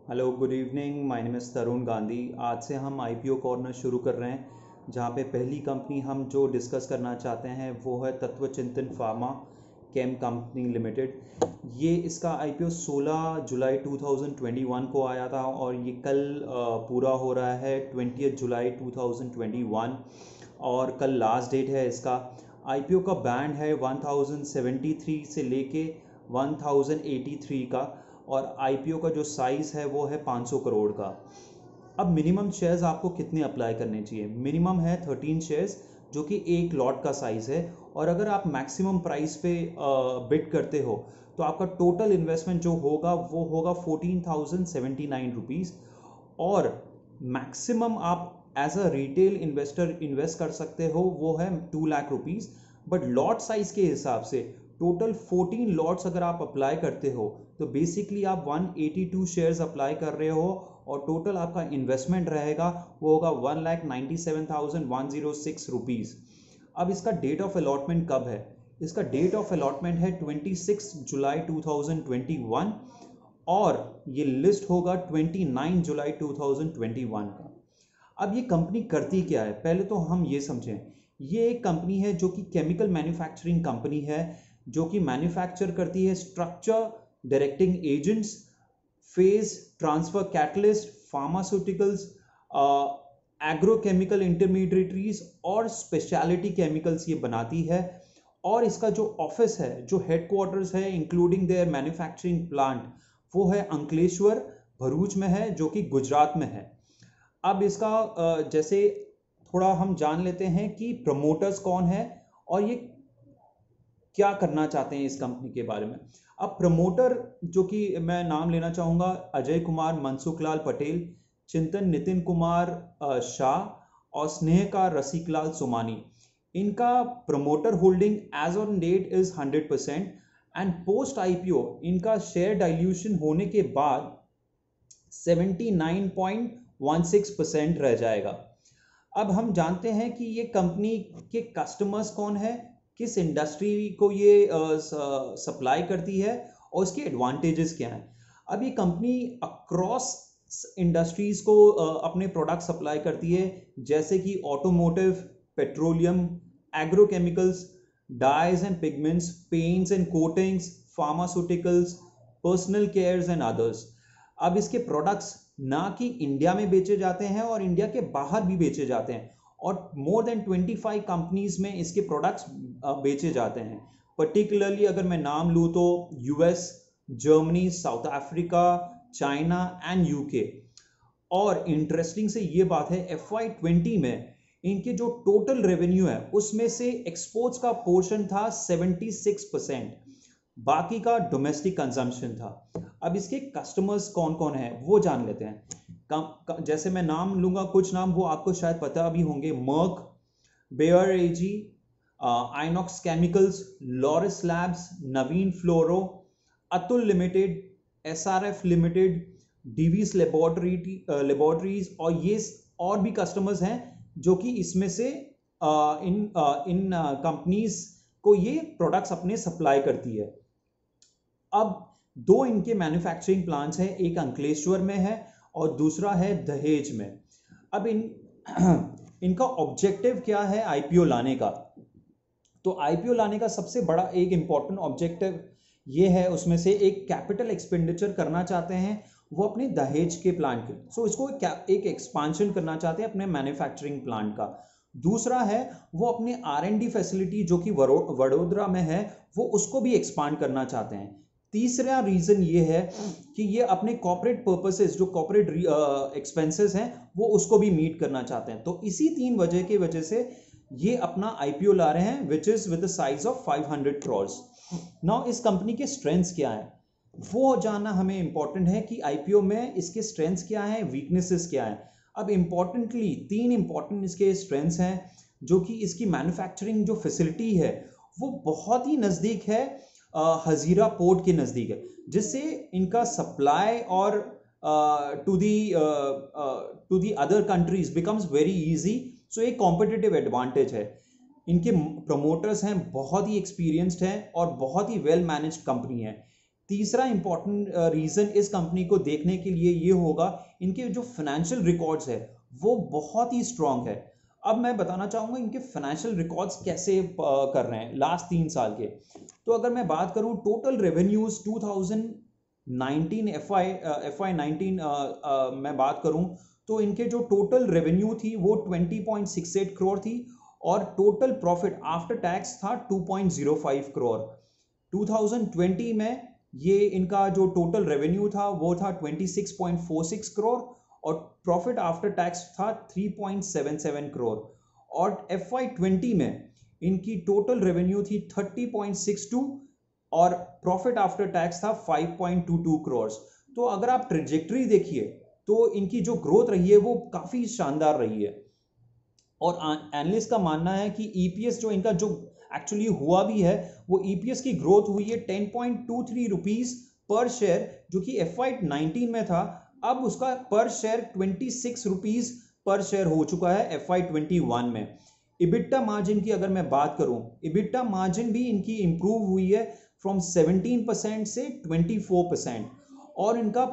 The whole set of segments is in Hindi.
Hello good evening, my name is Tarun Gandhi. आज से हम आईपीओ कॉर्नर शुरू कर रहे हैं, जहाँ पे पहली कंपनी हम जो डिस्कस करना चाहते हैं वो है तत्व चिंतन फार्मा केम कंपनी लिमिटेड। ये इसका आईपीओ 16 जुलाई 2021 को आया था और ये कल पूरा हो रहा है 20 जुलाई 2021 और कल लास्ट डेट है इसका। आईपीओ का बैंड है 1073 से लेके 1083 का और आईपीओ का जो साइज़ है वो है 500 करोड़ का। अब मिनिमम शेयर्स आपको कितने अप्लाई करने चाहिए? मिनिमम है 13 शेयर्स, जो कि एक लॉट का साइज़ है। और अगर आप मैक्सिमम प्राइस पे बिड करते हो तो आपका टोटल इन्वेस्टमेंट जो होगा वो होगा 14,079 रुपीज़। और मैक्सिमम आप as a retail investor invest कर सकते हो वो है 2 lakh rupees. But lot size के हिसाब से टोटल 14 लॉट्स अगर आप अप्लाई करते हो तो बेसिकली आप 182 शेयर्स अप्लाई कर रहे हो और टोटल आपका इन्वेस्टमेंट रहेगा वो होगा 1,97,106 रुपीज़। अब इसका डेट ऑफ अलॉटमेंट कब है? इसका डेट ऑफ अलॉटमेंट है 26 जुलाई 2021 और ये लिस्ट होगा 29 जुलाई 2021 का। अब ये कंपनी करती क्या है, पहले तो हम ये समझें। ये एक कंपनी है जो कि केमिकल मैन्युफैक्चरिंग कंपनी है, जो कि मैन्युफैक्चर करती है structure directing agents, phase transfer catalyst, pharmaceuticals, agrochemical intermediaries और स्पेशलिटी केमिकल्स ये बनाती है। और इसका जो ऑफिस है, जो हेडक्वार्टर्स है इंक्लूडिंग देयर मैन्युफैक्चरिंग प्लांट, वो है अंकलेश्वर भरूच में है, जो कि गुजरात में है। अब इसका जैसे थोड़ा हम जान लेते हैं कि प्रमोटर्स कौन है और ये क्या करना चाहते हैं इस कंपनी के बारे में। अब प्रमोटर जो कि मैं नाम लेना चाहूँगा, अजय कुमार मनसुखलाल पटेल, चिंतन नितिन कुमार शाह और स्नेहकार रसिकलाल सोमानी। इनका promoter holding as on date is 100% and post IPO इनका शेयर डाइल्यूशन होने के बाद 79.16% रह जाएगा। अब हम जानते हैं कि ये कंपनी के कस्टमर्स कौन है, किस इंडस्ट्री को ये सप्लाई करती है और इसके एडवांटेजेस क्या हैं। अब ये कंपनी अक्रॉस इंडस्ट्रीज को अपने प्रोडक्ट सप्लाई करती है, जैसे कि automotive, petroleum, agrochemicals, dyes and pigments, paints and coatings, pharmaceuticals, personal cares and others. अब इसके प्रोडक्ट्स ना कि इंडिया में बेचे जाते हैं और इंडिया के बाहर भी बेचे जाते हैं और मोर देन 25 कंपनीज में इसके प्रोडक्ट्स बेचे जाते हैं। पर्टिकुलरली अगर मैं नाम लूँ तो US, Germany, south Africa, China and UK. और इंटरेस्टिंग से ये बात है, FY20 में इनके जो टोटल रेवेन्यू है उसमें से एक्सपोर्ट्स का पोर्शन था 76%, बाकी का डोमेस्टिक कंजम्पशन था। अब इसके कस्टमर्स कौन कौन है वो जान लेते हैं। जैसे मैं नाम लूंगा कुछ नाम, वो आपको शायद पता भी होंगे। Merck, Bayer AG, Inox chemicals, Laurus labs, Navin fluoro, Atul limited, SRF limited, Divi's laboratories और ये और भी कस्टमर्स हैं जो कि इसमें से इन कंपनीज को ये प्रोडक्ट्स अपने सप्लाई करती है। अब दो इनके मैन्युफैक्चरिंग प्लांट्स हैं, एक अंकलेश्वर में है और दूसरा है दहेज में। अब इनका ऑब्जेक्टिव क्या है आईपीओ लाने का? तो आईपीओ लाने का सबसे बड़ा एक इंपॉर्टेंट ऑब्जेक्टिव ये है, उसमें से एक कैपिटल एक्सपेंडिचर करना चाहते हैं वो अपने दहेज के प्लांट के। सो इसको एक एक्सपांशन करना चाहते हैं अपने मैन्युफैक्चरिंग प्लांट का। दूसरा है वो अपने R&D फैसिलिटी जो कि वडोदरा में है वो उसको भी एक्सपांड करना चाहते हैं। तीसरा रीजन ये है कि ये अपने कॉर्पोरेट पर्पसेस, जो कॉर्पोरेट एक्सपेंसेस हैं वो उसको भी मीट करना चाहते हैं। तो इसी तीन वजह की वजह से ये अपना आईपीओ ला रहे हैं, which is with the size of 500 crore. Now इस कंपनी के स्ट्रेंथ्स क्या है वो जानना हमें इंपॉर्टेंट है कि आईपीओ में इसके स्ट्रेंथ्स क्या है, वीकनेसेस क्या है। अब इंपॉर्टेंटली तीन इंपॉर्टेंट इसके स्ट्रेंथ्स हैं, जो कि इसकी मैन्युफैक्चरिंग जो फैसिलिटी है वो बहुत ही नज़दीक है, हजीरा पोर्ट के नज़दीक है, जिससे इनका सप्लाई और to the other countries becomes very easy. So एक कॉम्पिटिटिव एडवांटेज है। इनके प्रमोटर्स हैं बहुत ही एक्सपीरियंस्ड हैं और बहुत ही वेल मैनेज्ड कंपनी है। तीसरा इंपॉर्टेंट रीजन इस कंपनी को देखने के लिए ये होगा, इनके जो फाइनेंशियल रिकॉर्ड्स है वो बहुत ही स्ट्रांग है। अब मैं बताना चाहूंगा इनके फाइनेंशियल रिकॉर्ड्स कैसे कर रहे हैं लास्ट 3 साल के। तो अगर मैं बात करूं टोटल रेवेन्यूज 2019 FY 19 मैं बात करूं तो इनके जो टोटल रेवेन्यू थी वो 20.68 करोड़ थी और टोटल प्रॉफिट आफ्टर टैक्स था 2.05 करोड़। 2020 में ये इनका जो टोटल रेवेन्यू था वो था 26.46 करोड़ और प्रॉफिट आफ्टर टैक्स था 3.77 करोड़। और FY20 में इनकी टोटल रेवेन्यू थी 30.62 और प्रॉफिट आफ्टर टैक्स था 5.22 करोड़। तो अगर आप ट्रेजेक्टरी देखिए तो इनकी जो ग्रोथ रही है वो काफी शानदार रही है। और एनालिस्ट का मानना है कि ईपीएस जो इनका जो एक्चुअली हुआ भी है वो ईपीएस की ग्रोथ हुई है 10.23 रुपीज पर शेयर, जो कि FY19 में था। अब उसका पर शेयर 26 रुपीज पर शेयर हो चुका है FY21 में। इबिट्टा मार्जिन की अगर मैं बात करूं, इबिट्टा मार्जिन भी इनकी इंप्रूव हुई है फ्रॉम 17% से 24% और इनका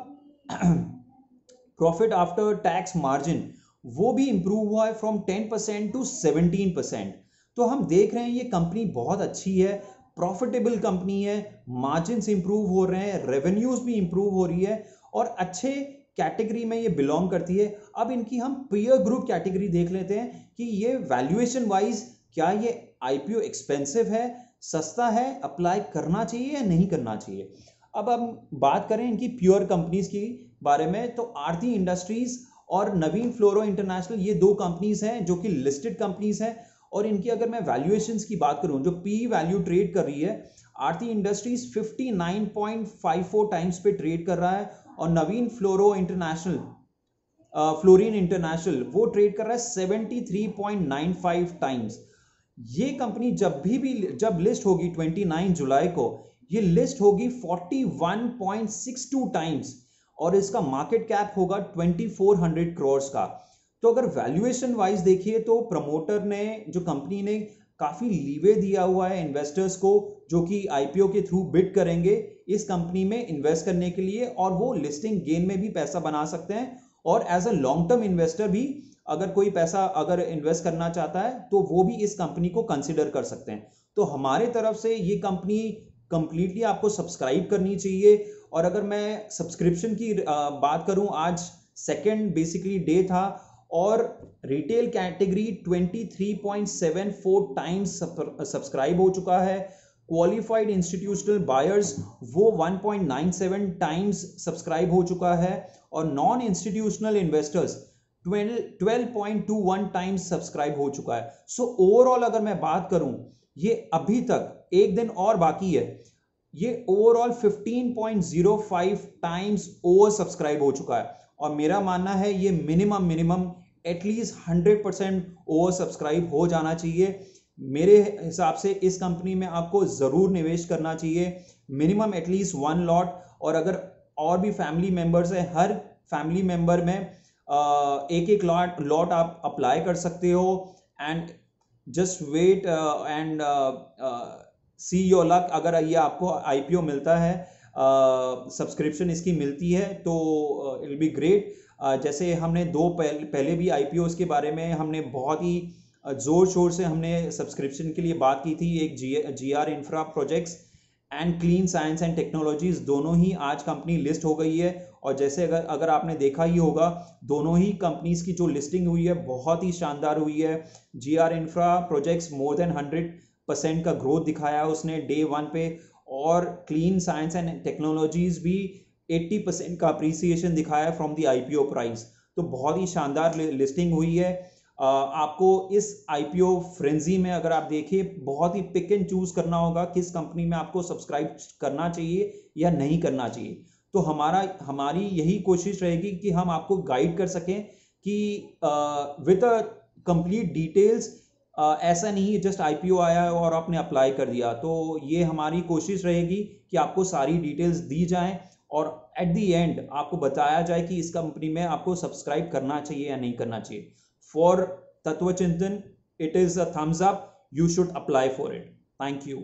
प्रॉफिट आफ्टर टैक्स मार्जिन वो भी इंप्रूव हुआ है फ्रॉम 10% टू 17%। तो हम देख रहे हैं ये कंपनी बहुत अच्छी है, प्रॉफिटेबल कंपनी है, मार्जिन इंप्रूव हो रहे हैं, रेवेन्यूज भी इंप्रूव हो रही है और अच्छे कैटेगरी में ये बिलोंग करती है। अब इनकी हम पीयर ग्रुप कैटेगरी देख लेते हैं कि ये वैल्यूएशन वाइज क्या ये आईपीओ एक्सपेंसिव है, सस्ता है, अप्लाई करना चाहिए या नहीं करना चाहिए। अब हम बात करें इनकी प्योर कंपनीज की बारे में तो आरती इंडस्ट्रीज और नवीन फ्लोरो इंटरनेशनल ये दो कंपनीज हैं जो कि लिस्टेड कंपनीज हैं। और इनकी अगर मैं वैल्यूएशंस की बात करूं, जो पी वैल्यू ट्रेड कर रही है, आरती इंडस्ट्रीज 59.54 टाइम्स पे ट्रेड कर रहा है और नवीन फ्लोरो इंटरनेशनल फ्लोरिन इंटरनेशनल वो ट्रेड कर रहा है 73.95 टाइम्स। ये कंपनी जब लिस्ट होगी 29 जुलाई को, ये लिस्ट होगी 41.62 टाइम्स और इसका मार्केट कैप होगा 2400 करोड़ का। तो अगर वैल्यूएशन वाइज देखिए तो प्रमोटर ने, जो कंपनी ने काफी लीवे दिया हुआ है इन्वेस्टर्स को जो कि आईपीओ के थ्रू बिड करेंगे इस कंपनी में इन्वेस्ट करने के लिए और वो लिस्टिंग गेन में भी पैसा बना सकते हैं। और as a long term investor भी अगर कोई पैसा अगर इन्वेस्ट करना चाहता है तो वो भी इस कंपनी को कंसिडर कर सकते हैं। तो हमारे तरफ से ये कंपनी कंप्लीटली आपको सब्सक्राइब करनी चाहिए। और अगर मैं सब्सक्रिप्शन की बात करूं, आज सेकेंड बेसिकली डे था और रिटेल कैटेगरी 23.74 टाइम्स सब्सक्राइब हो चुका है। क्वालिफाइड इंस्टीट्यूशनल बायर्स वो 1.97 टाइम्स सब्सक्राइब हो चुका है और non institutional investors 12.21 times subscribe हो चुका है। सो ओवरऑल अगर मैं बात करूं, ये अभी तक एक दिन और बाकी है, ये ओवरऑल 15.05 टाइम्स ओवर सब्सक्राइब हो चुका है और मेरा मानना है ये मिनिमम एटलीस्ट 100% ओवर सब्सक्राइब हो जाना चाहिए। मेरे हिसाब से इस कंपनी में आपको जरूर निवेश करना चाहिए, मिनिमम एटलीस्ट 1 लॉट। और अगर और भी फैमिली मेंबर्स है, हर फैमिली मेंबर में एक लॉट आप अप्लाई कर सकते हो and just wait and see your luck. अगर ये आपको आईपीओ मिलता है, सब्सक्रिप्शन इसकी मिलती है तो इट विल बी ग्रेट। जैसे हमने पहले भी आईपीओ के बारे में हमने बहुत ही जोर शोर से हमने सब्सक्रिप्शन के लिए बात की थी। एक GR infra projects and clean science and technologies दोनों ही आज कंपनी लिस्ट हो गई है और जैसे अगर आपने देखा ही होगा दोनों ही कंपनीज की जो लिस्टिंग हुई है बहुत ही शानदार हुई है। GR infra projects more than 100% का ग्रोथ दिखाया है उसने डे 1 पे और क्लीन साइंस एंड टेक्नोलॉजीज भी 80% का अप्रिसिएशन दिखाया है फ्रॉम द आईपीओ प्राइस। तो बहुत ही शानदार लिस्टिंग हुई है। आपको इस आईपीओ फ्रेंजी में अगर आप देखिए बहुत ही पिक एंड चूज करना होगा किस कंपनी में आपको सब्सक्राइब करना चाहिए या नहीं करना चाहिए। तो हमारी यही कोशिश रहेगी कि हम आपको गाइड कर सकें कि विद अ कंप्लीट डिटेल्स, ऐसा नहीं जस्ट आईपीओ आया और आपने अप्लाई कर दिया। तो ये हमारी कोशिश रहेगी कि आपको सारी डिटेल्स दी जाएं और एट द एंड आपको बताया जाए कि इस कंपनी में आपको सब्सक्राइब करना चाहिए या नहीं करना चाहिए। For Tattva Chintan, it is a thumbs up. You should apply for it. Thank you.